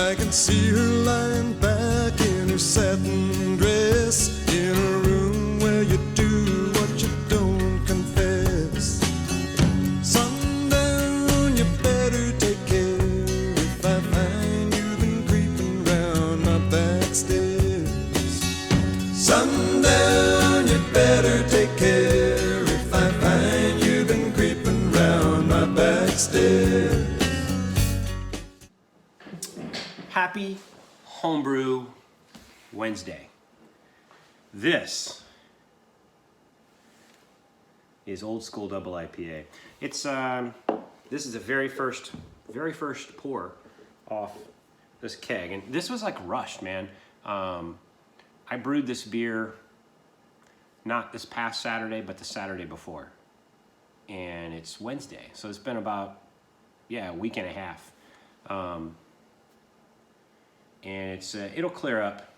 I can see her lying back in her satin dress, in a room where you do what you don't confess. Sundown, you better take care if I find you've been creeping round my back stairs. Sundown, you better take care if I find you've been creeping round my back stairs. Happy Homebrew Wednesday. This is Old School Double IPA. It's this is the very first pour off this keg, and this was like rushed, man. I brewed this beer not this past Saturday, but the Saturday before, and it's Wednesday, so it's been about a week and a half. And it's it'll clear up.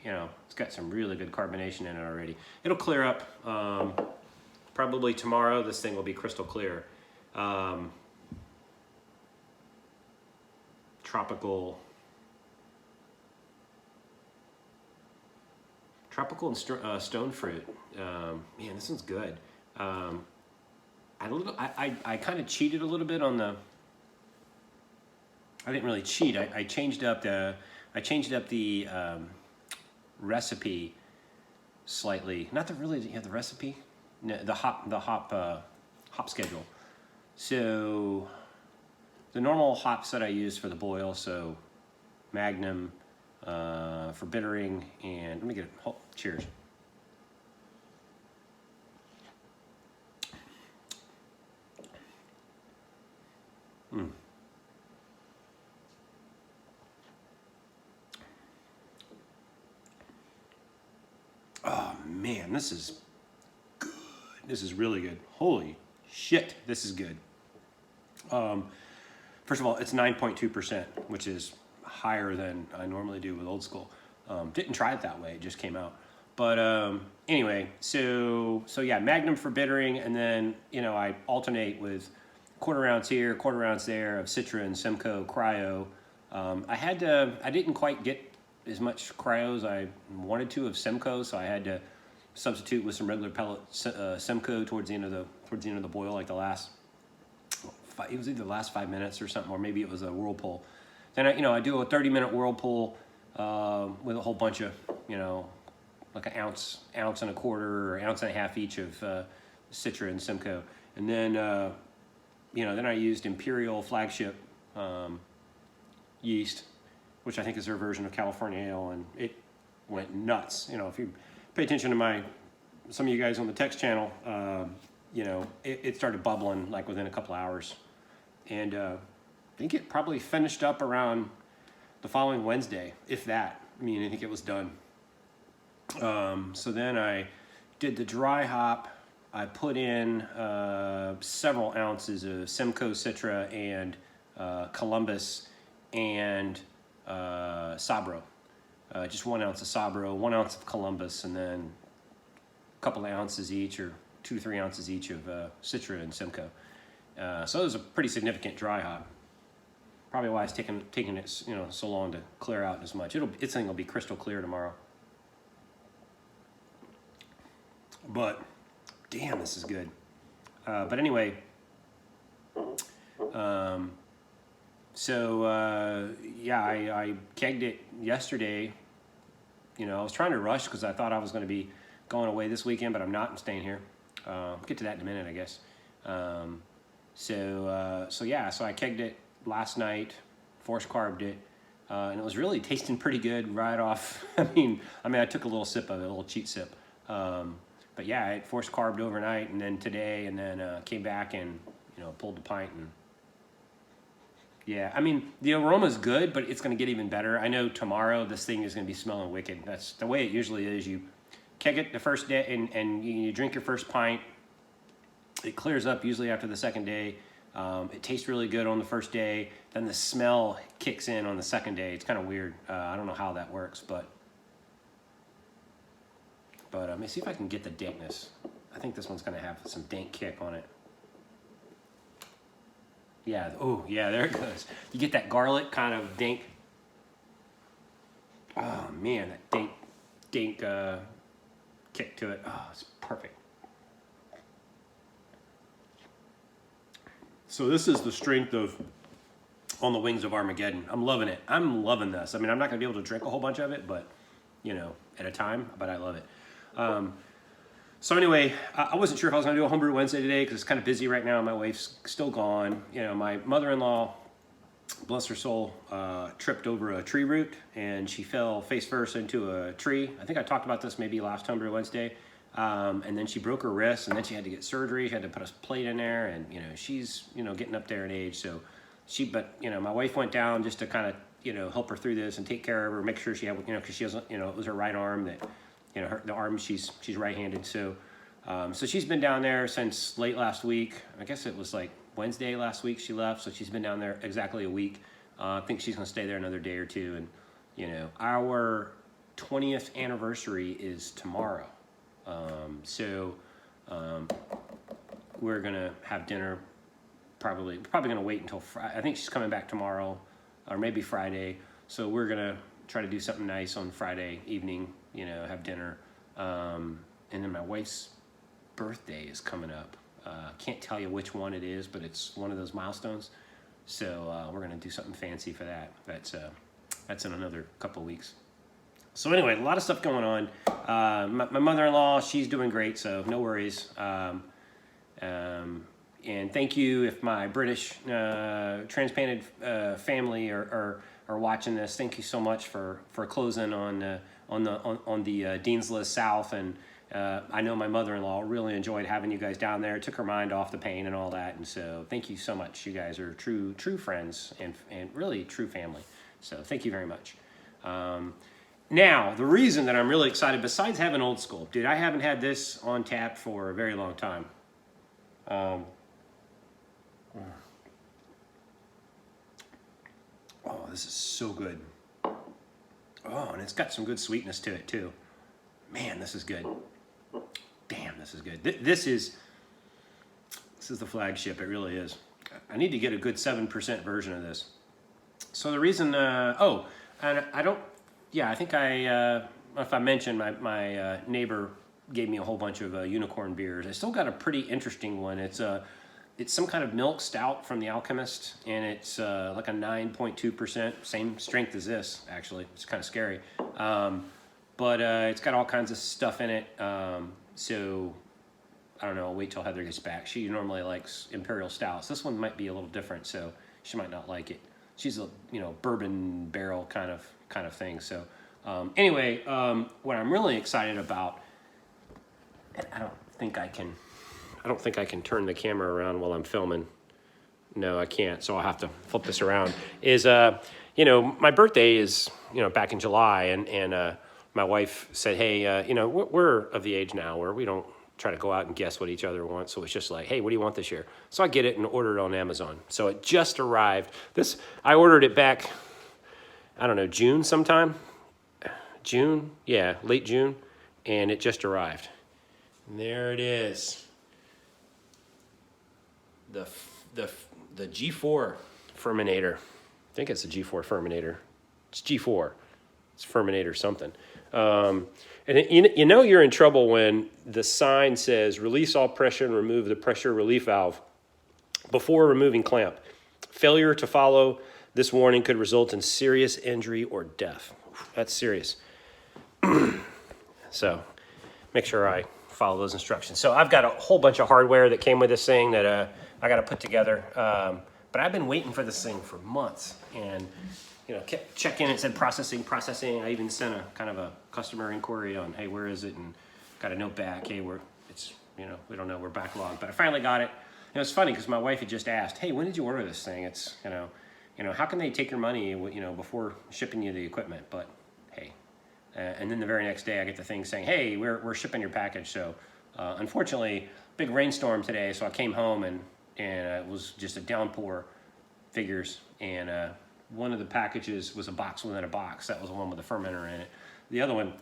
You know, it's got some really good carbonation in it already. It'll clear up probably tomorrow. This thing will be crystal clear. Tropical and stone fruit. Man, this one's good. I kind of cheated a little bit on the. I didn't really cheat. I changed up the recipe slightly. Not the really, the recipe, no, the hop schedule. So the normal hops that I use for the boil, so Magnum for bittering, and let me get it. Oh, cheers. Oh man, this is good. This is really good. Holy shit, this is good. First of all, it's 9.2%, which is higher than I normally do with Old School. Didn't try it that way, it just came out. But anyway, so yeah, Magnum for bittering, and then, you know, I alternate with quarter ounce here, quarter ounce there of Citra and Simcoe Cryo. I didn't quite get as much cryo as I wanted to of Simcoe, so I had to substitute with some regular pellet Simcoe towards the end of the boil, like the last. It was either the last 5 minutes or something, or maybe it was a whirlpool. Then I do a 30-minute whirlpool with a whole bunch of, you know, like an ounce and a quarter or ounce and a half each of Citra and Simcoe, and then then I used Imperial Flagship yeast, which I think is their version of California Ale, and it went nuts. You know, if you pay attention to some of you guys on the text channel, it started bubbling like within a couple hours, and I think it probably finished up around the following Wednesday, if that. I mean, I think it was done. So then I did the dry hop. I put in several ounces of Simcoe Citra and Columbus and Sabro. Just 1 ounce of Sabro, 1 ounce of Columbus, and then a couple of ounces each, or 2 to 3 ounces each of Citra and Simcoe. So it was a pretty significant dry hop. Probably why it's taking it so long to clear out as much. This thing will be crystal clear tomorrow. But damn, this is good. But anyway, I kegged it yesterday. You know, I was trying to rush because I thought I was going to be going away this weekend, but I'm not. I'm staying here. I'll get to that in a minute, I guess. So I kegged it last night, force carbed it, and it was really tasting pretty good right off. I mean, I took a little sip of it, a little cheat sip. But yeah, I force carbed overnight, and then today, and then came back and pulled the pint, and yeah, I mean the aroma's good, but it's going to get even better. I know tomorrow this thing is going to be smelling wicked. That's the way it usually is. You keg it the first day, and you drink your first pint. It clears up usually after the second day. It tastes really good on the first day. Then the smell kicks in on the second day. It's kind of weird. I don't know how that works, but let me see if I can get the dankness. I think this one's going to have some dank kick on it. Yeah, oh, yeah, there it goes. You get that garlic kind of dank Oh man, that dink kick to it. Oh, it's perfect. So this is the strength of On the Wings of Armageddon. I'm loving it. I'm loving this. I mean, I'm not going to be able to drink a whole bunch of it, but, you know, at a time, but I love it. So anyway, I wasn't sure if I was going to do a homebrew Wednesday today because it's kind of busy right now. My wife's still gone. You know, my mother-in-law, bless her soul, tripped over a tree root, and she fell face first into a tree. I think I talked about this maybe last homebrew Wednesday. And then she broke her wrist, and then she had to get surgery. She had to put a plate in there, and, you know, she's, you know, getting up there in age. So but, you know, my wife went down just to kind of, you know, help her through this and take care of her, make sure she had, you know, because she doesn't, you know, it was her right arm that, you know, the arm, she's right-handed. So, so she's been down there since late last week. I guess it was like Wednesday last week she left. So she's been down there exactly a week. I think she's going to stay there another day or two. And, you know, our 20th anniversary is tomorrow. We're going to have dinner probably going to wait until Friday. I think she's coming back tomorrow or maybe Friday. So we're going to try to do something nice on Friday evening, you know, have dinner. And then my wife's birthday is coming up. Can't tell you which one it is, but it's one of those milestones. So we're going to do something fancy for that. That's in another couple of weeks. So anyway, a lot of stuff going on. My mother-in-law, she's doing great, so no worries. And thank you if my British transplanted family are watching this. Thank you so much for closing on the Dean's List South. And I know my mother-in-law really enjoyed having you guys down there. It took her mind off the pain and all that. And so thank you so much. You guys are true friends and really true family. So thank you very much. Now, the reason that I'm really excited, besides having Old School, dude, I haven't had this on tap for a very long time. Oh, this is so good. Oh, and it's got some good sweetness to it, too. Man, this is good. Damn, this is good. This is the flagship. It really is. I need to get a good 7% version of this. So the reason, and I don't, yeah, I think if I mentioned, my neighbor gave me a whole bunch of unicorn beers. I still got a pretty interesting one. It's some kind of milk stout from The Alchemist, and it's like a 9.2%, same strength as this, actually. It's kind of scary. But it's got all kinds of stuff in it. So I don't know, I'll wait till Heather gets back. She normally likes imperial stouts. This one might be a little different, so she might not like it. She's a, you know, bourbon barrel kind of thing. So anyway, what I'm really excited about, and I don't think I can turn the camera around while I'm filming. No, I can't, so I'll have to flip this around. Is, you know, my birthday is, you know, back in July, and my wife said, hey, you know, we're of the age now where we don't try to go out and guess what each other wants, so it's just like, hey, what do you want this year? So I get it and order it on Amazon. So it just arrived. I ordered it back, I don't know, June sometime? June? Yeah, late June, and it just arrived. And there it is. The G4 Ferminator. I think it's the G4 Ferminator. It's G4. It's Ferminator something. And you know you're in trouble when the sign says release all pressure and remove the pressure relief valve before removing clamp. Failure to follow this warning could result in serious injury or death. That's serious. So make sure I follow those instructions. So I've got a whole bunch of hardware that came with this thing that I got to put together. But I've been waiting for this thing for months, and you know, kept checking. It said processing. I even sent a kind of a customer inquiry on, hey, where is it? And got a note back, hey, you know, we don't know, we're backlogged. But I finally got it. And it was funny because my wife had just asked, hey, when did you order this thing? It's, you know, how can they take your money, you know, before shipping you the equipment? But hey, and then the very next day I get the thing saying, hey, we're shipping your package. So unfortunately, big rainstorm today. So I came home and it was just a downpour, figures, and one of the packages was a box within a box. That was the one with the fermenter in it. The other one,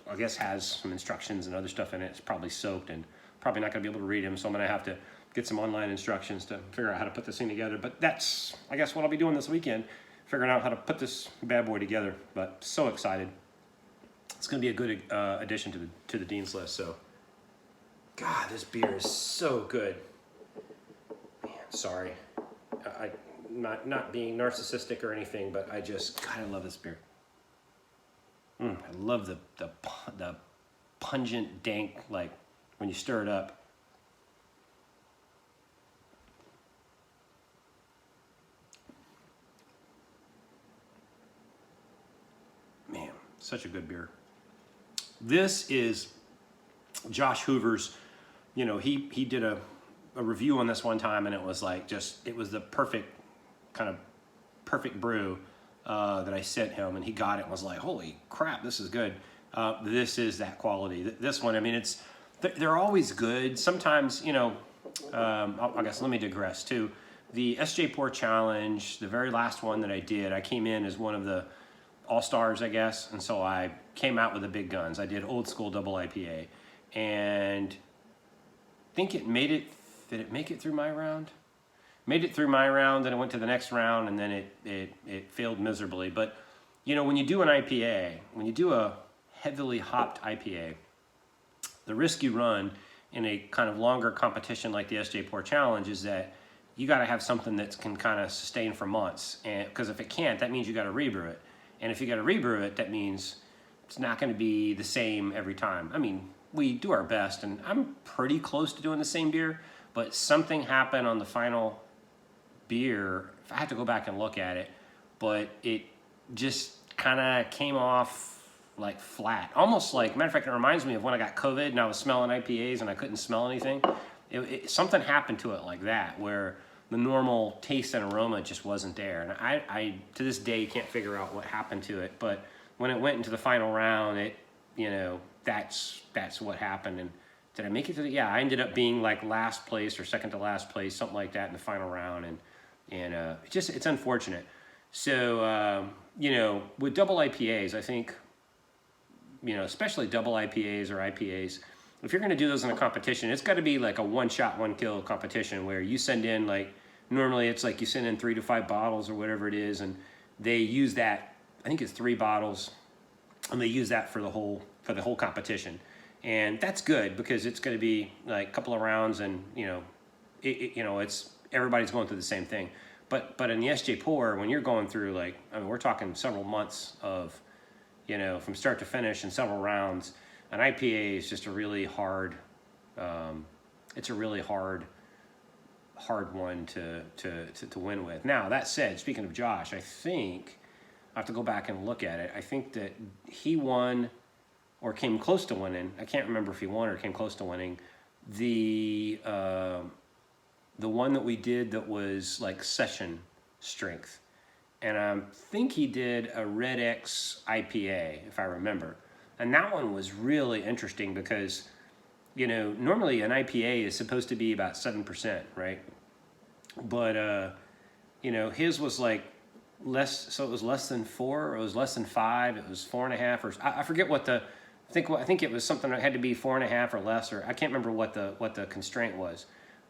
I guess, has some instructions and other stuff in it. It's probably soaked and probably not going to be able to read them. So I'm going to have to get some online instructions to figure out how to put this thing together. But that's, I guess, what I'll be doing this weekend, figuring out how to put this bad boy together. But so excited. it's going to be a good addition to the Dean's List. So, God, this beer is so good. Man, sorry, I not being narcissistic or anything, but I just kind of love this beer. I love the pungent, dank, like when you stir it up. Man, such a good beer. This is Josh Hoover's, you know, he did a review on this one time, and it was like it was the perfect brew that I sent him, and he got it and was like, holy crap, this is good. This is that quality. This one, I mean, they're always good. Sometimes, you know, I guess let me digress too. The SJ Pour Challenge, the very last one that I did, I came in as one of the all-stars, I guess, and so I came out with the big guns. I did old school double IPA, and I think did it make it through my round? Made it through my round, then it went to the next round, and then it failed miserably. But, you know, when you do an IPA, when you do a heavily hopped IPA, the risk you run in a kind of longer competition like the SJ Pour Challenge is that you got to have something that can kind of sustain for months. And because if it can't, that means you got to rebrew it. And if you got to rebrew it, that means it's not going to be the same every time. I mean, we do our best, and I'm pretty close to doing the same beer, but something happened on the final beer. I have to go back and look at it, but it just kind of came off like flat. Almost like, matter of fact, it reminds me of when I got COVID and I was smelling IPAs and I couldn't smell anything. Something happened to it like that, where the normal taste and aroma just wasn't there. And I to this day can't figure out what happened to it. But when it went into the final round, it, you know, that's what happened. And did I make it to the? Yeah, I ended up being like last place or second to last place, something like that in the final round. And it's unfortunate. So you know, with double IPAs, I think, you know, especially double IPAs or IPAs, if you're going to do those in a competition, it's got to be like a one shot, one kill competition where you send in, like, normally it's like you send in 3 to 5 bottles or whatever it is, and they use that, I think it's 3 bottles, and they use that for the whole competition. And that's good because it's going to be like a couple of rounds, and, you know, it's everybody's going through the same thing. But in the SJ Pour, when you're going through, like, I mean, we're talking several months of, you know, from start to finish and several rounds. An IPA is just a really hard, it's a really hard one to win with. Now, that said, speaking of Josh, I think, I have to go back and look at it. I think that he won or came close to winning. I can't remember if he won or came close to winning. The one that we did that was like session strength. And I think he did a Red X IPA, if I remember. And that one was really interesting because, you know, normally an IPA is supposed to be about 7%, right? But, you know, his was like less, so it was less than 4, or it was less than 5, it was 4.5, or I forget what I think it was something that had to be 4.5 or less, or I can't remember what the constraint was.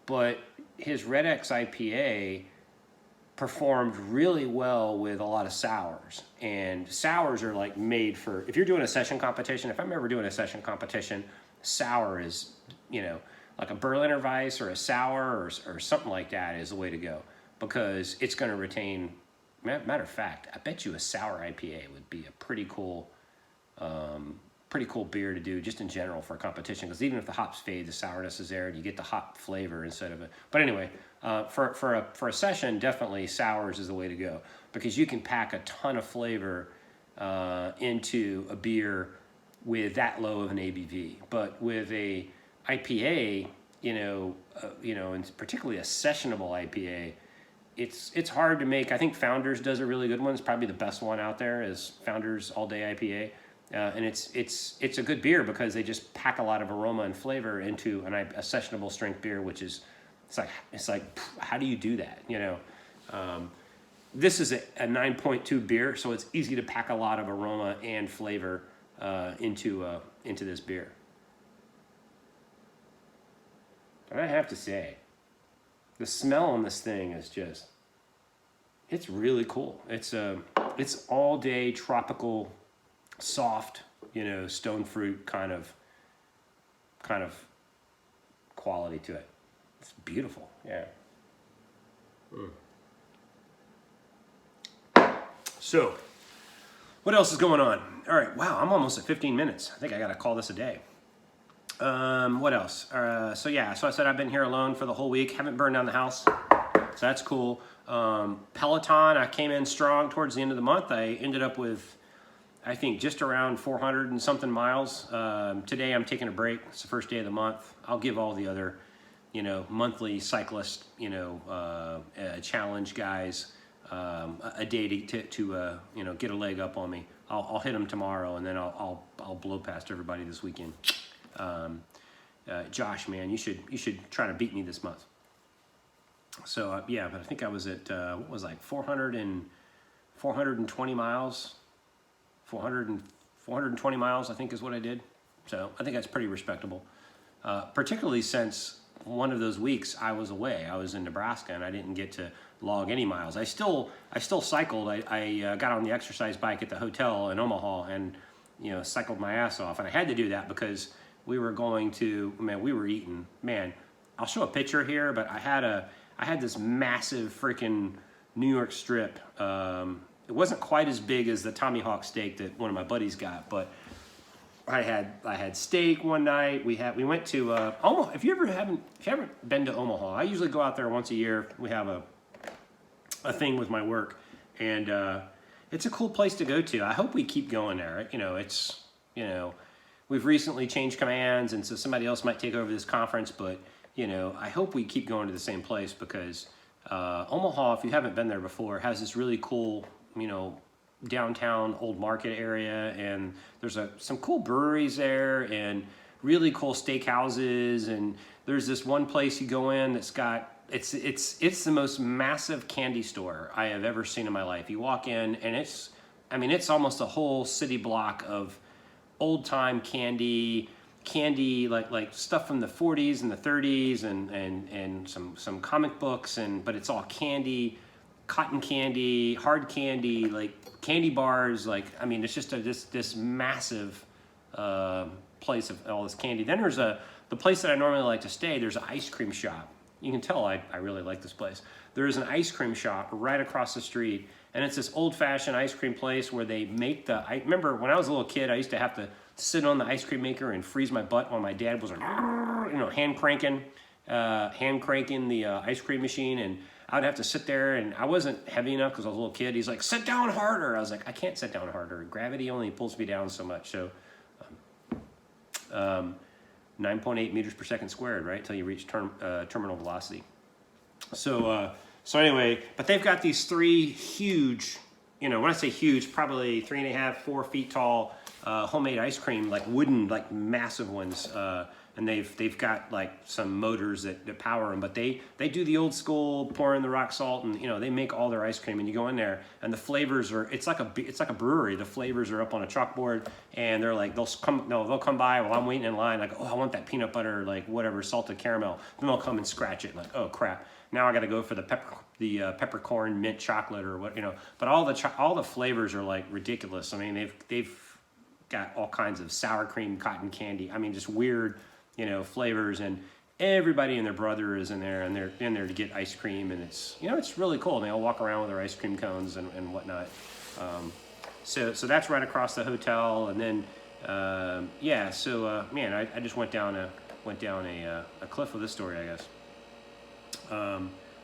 But his Red X IPA performed really well with a lot of sours, and sours are like made for, if you're doing a session competition, if I'm ever doing a session competition, sour is, you know, like a Berliner Weiss or a sour or something like that is the way to go, because it's going to retain. Matter of fact, I bet you a sour IPA would be a pretty cool beer to do just in general for a competition, because even if the hops fade, the sourness is there and you get the hop flavor instead of it. But anyway, for a session, definitely sours is the way to go, because you can pack a ton of flavor into a beer with that low of an ABV. But with a IPA, you know, and particularly a sessionable IPA, it's hard to make. I think Founders does a really good one. It's probably the best one out there, is Founders All Day IPA. And it's a good beer because they just pack a lot of aroma and flavor into a sessionable strength beer, which is, it's like how do you do that? You know, this is a 9.2 beer, so it's easy to pack a lot of aroma and flavor into this beer. And I have to say, the smell on this thing is just, it's really cool. It's all day tropical, soft stone fruit kind of quality to it. It's beautiful. Yeah. So, what else is going on? All right, wow, I'm almost at 15 minutes. I think I gotta call this a day. What else? So I said I've been here alone for the whole week. Haven't burned down the house, so that's cool. Peloton, I came in strong towards the end of the month. I ended up with, I think, just around 400 and something miles. Today I'm taking a break. It's the first day of the month. I'll give all the other, monthly cyclist, challenge guys a day to get a leg up on me. I'll hit them tomorrow, and then I'll blow past everybody this weekend. Josh, man, you should try to beat me this month. So but I think I was at 420 miles. 420 miles, I think, is what I did. So I think that's pretty respectable, particularly since one of those weeks I was away. I was in Nebraska and I didn't get to log any miles. I still cycled. I got on the exercise bike at the hotel in Omaha and cycled my ass off. And I had to do that because we were we were eating. Man, I'll show a picture here, but I had this massive freaking New York strip. It wasn't quite as big as the Tommy Hawk steak that one of my buddies got, but I had steak one night. We went to Omaha. If you haven't been to Omaha, I usually go out there once a year. We have a thing with my work, and it's a cool place to go to. I hope we keep going there. We've recently changed commands, and so somebody else might take over this conference, but I hope we keep going to the same place because Omaha, if you haven't been there before, has this really cool, downtown old market area, and there's some cool breweries there and really cool steakhouses, and there's this one place you go in that's got it's the most massive candy store I have ever seen in my life. You walk in and it's almost a whole city block of old time candy like stuff from the 40s and the 30s and some comic books, but it's all candy, cotton candy, hard candy, like candy bars, it's just this massive place of all this candy. Then there's the place that I normally like to stay. There's an ice cream shop. You can tell I really like this place. There is an ice cream shop right across the street, and it's this old-fashioned ice cream place where they make I remember when I was a little kid, I used to have to sit on the ice cream maker and freeze my butt while my dad was hand cranking the ice cream machine, and I would have to sit there, and I wasn't heavy enough because I was a little kid. He's like, sit down harder. I was like, I can't sit down harder. Gravity only pulls me down so much. So 9.8 meters per second squared, right, until you reach terminal velocity. So anyway, but they've got these three huge, when I say huge, probably 3.5, 4 feet tall homemade ice cream, like wooden, like massive ones. And they've got like some motors that power them, but they do the old school, pour in the rock salt, and they make all their ice cream. And you go in there, and the flavors are it's like a brewery. The flavors are up on a chalkboard, and they're like they'll come by while I'm waiting in line, like, oh, I want that peanut butter, like whatever, salted caramel. Then they'll come and scratch it, like, oh crap, now I got to go for the peppercorn mint chocolate or what, But all the flavors are like ridiculous. I mean, they've got all kinds of sour cream, cotton candy. I mean, just weird, flavors, and everybody and their brother is in there, and they're in there to get ice cream, and it's really cool. And they all walk around with their ice cream cones and whatnot. So that's right across the hotel, and then man, I just went down a cliff with this story, I guess.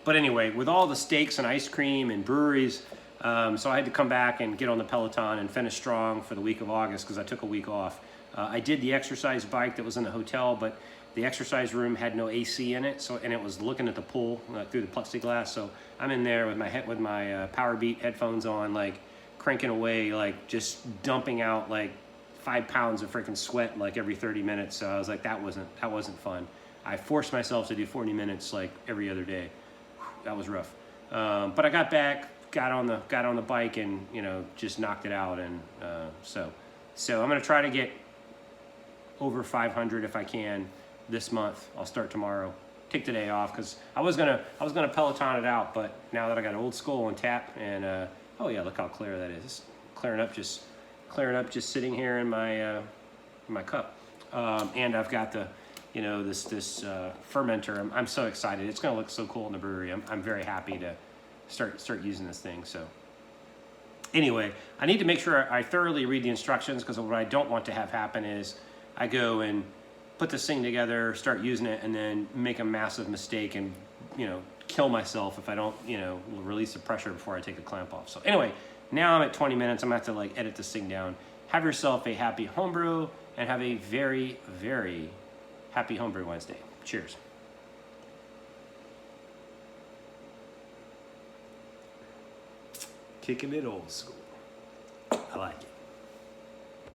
But anyway, with all the steaks and ice cream and breweries, so I had to come back and get on the Peloton and finish strong for the week of August because I took a week off. I did the exercise bike that was in the hotel, but the exercise room had no AC in it, and it was looking at the pool through the plexiglass. So I'm in there with my Power Beat headphones on, like cranking away, like just dumping out like 5 pounds of freaking sweat like every 30 minutes. So I was like, that wasn't fun. I forced myself to do 40 minutes like every other day. That was rough. But I got back, got on the bike, and just knocked it out. And so I'm gonna try to get over 500 if I can this month. I'll start tomorrow. Take the day off because I was gonna Peloton it out, but now that I got Old School on tap, and oh yeah, look how clear that is. It's clearing up just clearing up, just sitting here in my cup. And I've got the, you know, this fermenter. I'm so excited. It's going to look so cool in the brewery. I'm very happy to start using this thing. So anyway, I need to make sure I thoroughly read the instructions, because what I don't want to have happen is I go and put this thing together, start using it, and then make a massive mistake and, you know, kill myself if I don't, you know, release the pressure before I take the clamp off. So anyway, now I'm at 20 minutes. I'm gonna have to like edit this thing down. Have yourself a happy homebrew and have a very, very happy homebrew Wednesday. Cheers. Kicking it old school. I like it.